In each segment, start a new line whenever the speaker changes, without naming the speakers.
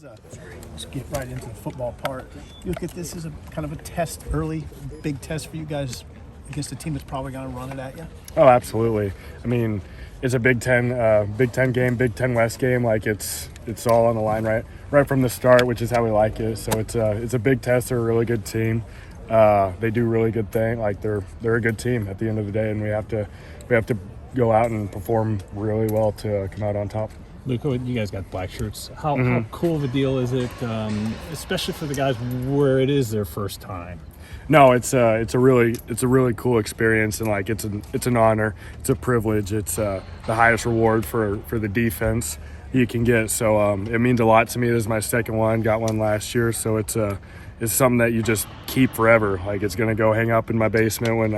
Let's get right into the football part. You look at this as a kind of a test, early, big test for you guys against a team that's probably going to run it at you.
Oh, absolutely. I mean, it's a Big Ten game, Big Ten West game. Like it's all on the line right from the start, which is how we like it. So it's a big test. They're a really good team. They do really good thing. Like they're a good team at the end of the day, and we have to go out and perform really well to come out on top.
Luke, you guys got Blackshirts. How cool of a deal is it, especially for the guys where it is their first time?
No, it's a really cool experience, and like it's an honor, it's a privilege, it's the highest reward for the defense you can get. So it means a lot to me. This is my second one. Got one last year, so it's something that you just keep forever. Like it's gonna go hang up in my basement when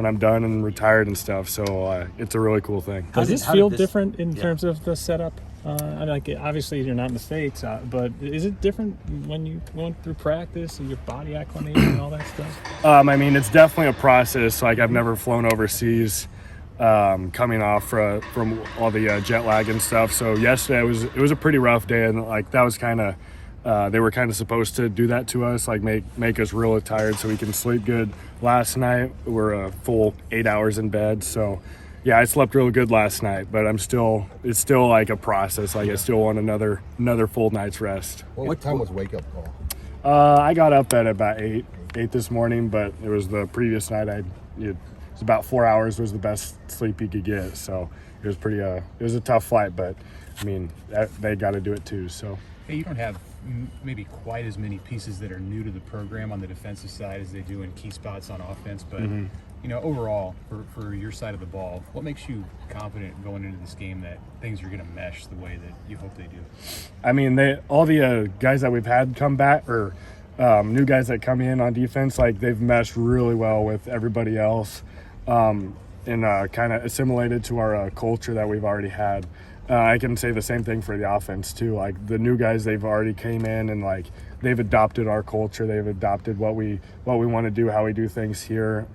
I'm done and retired and stuff. So it's a really cool thing.
Does this feel different in terms of the setup? Like obviously you're not in the States, but is it different when you going through practice and your body acclimating and all that stuff?
I mean, it's definitely a process. Like I've never flown overseas, coming off from all the jet lag and stuff. So yesterday it was a pretty rough day, and like that was kind of they were kind of supposed to do that to us, like make us really tired so we can sleep good. Last night we're a full 8 hours in bed, so. Yeah, I slept real good last night, but it's still like a process. Like I still want another full night's rest.
Well, what time was wake up call?
I got up at about 8 this morning, but it was the previous night. It was about 4 hours was the best sleep you could get. So it was pretty. It was a tough flight, but I mean they got to do it too. So.
Hey, you don't have maybe quite as many pieces that are new to the program on the defensive side as they do in key spots on offense, but. You know, overall, for your side of the ball, what makes you confident going into this game that things are going to mesh the way that you hope they do?
I mean, all the guys that we've had come back, or new guys that come in on defense, like they've meshed really well with everybody else, and kind of assimilated to our culture that we've already had. I can say the same thing for the offense too. Like the new guys, they've already came in and like they've adopted our culture. They've adopted what we want to do, how we do things here.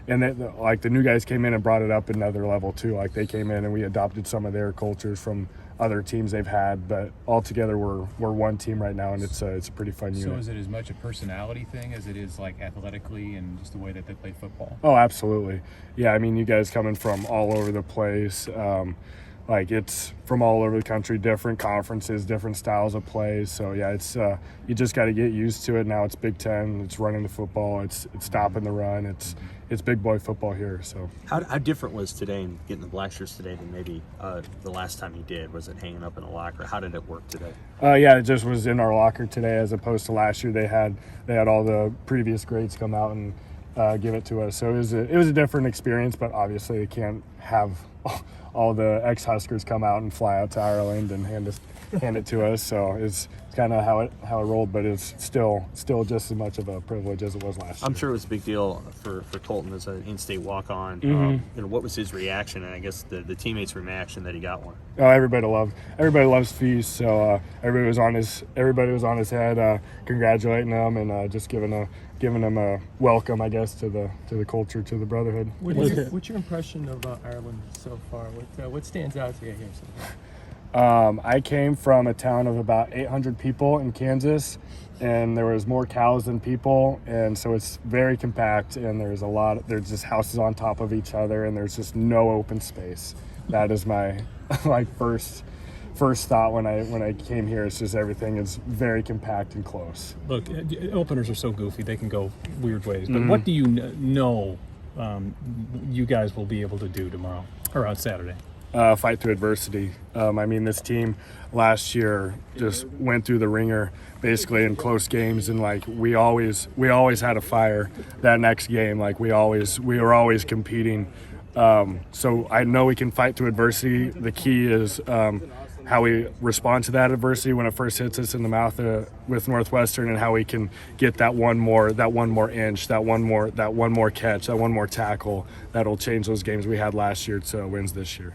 And like the new guys came in and brought it up another level too. Like they came in and we adopted some of their cultures from other teams they've had. But altogether, we're one team right now, and it's a pretty fun unit.
So is it as much a personality thing as it is like athletically and just the way that they play football?
Oh, absolutely. Yeah, I mean, you guys coming from all over the place. Like it's from all over the country, different conferences, different styles of plays. So yeah, it's you just got to get used to it. Now it's Big Ten, it's running the football, it's stopping the run, it's big boy football here. So
how different was today and getting the Blackshirts today than maybe the last time you did? Was it hanging up in a locker? How did it work today?
Yeah, it just was in our locker today, as opposed to last year. They had all the previous grades come out and give it to us. So it was a different experience, but obviously they can't have all the ex-Huskers come out and fly out to Ireland and hand it to us. So it's kind of how it rolled, but it's still just as much of a privilege as it was last year.
I'm sure it was a big deal for Colton as an in-state walk-on. What was his reaction, and I guess the teammates' reaction that he got one?
Oh, everybody loves Feast. So everybody was on his head, congratulating him and just giving him a welcome, I guess, to the culture, to the brotherhood.
What's your impression of Ireland so far? What stands out to you here so far?
I came from a town of about 800 people in Kansas, and there was more cows than people, and so it's very compact, and there's just houses on top of each other, and there's just no open space. That is my first thought when I came here. It's just everything is very compact and close.
Look, openers are so goofy; they can go weird ways. But what do you know you guys will be able to do tomorrow or on Saturday?
Fight through adversity. I mean, this team last year just went through the ringer basically in close games, and like we always had a fire that next game. Like we were always competing. So I know we can fight through adversity. The key is how we respond to that adversity when it first hits us in the mouth with Northwestern, and how we can get that one more inch, that one more catch, that one more tackle that'll change those games we had last year to wins this year.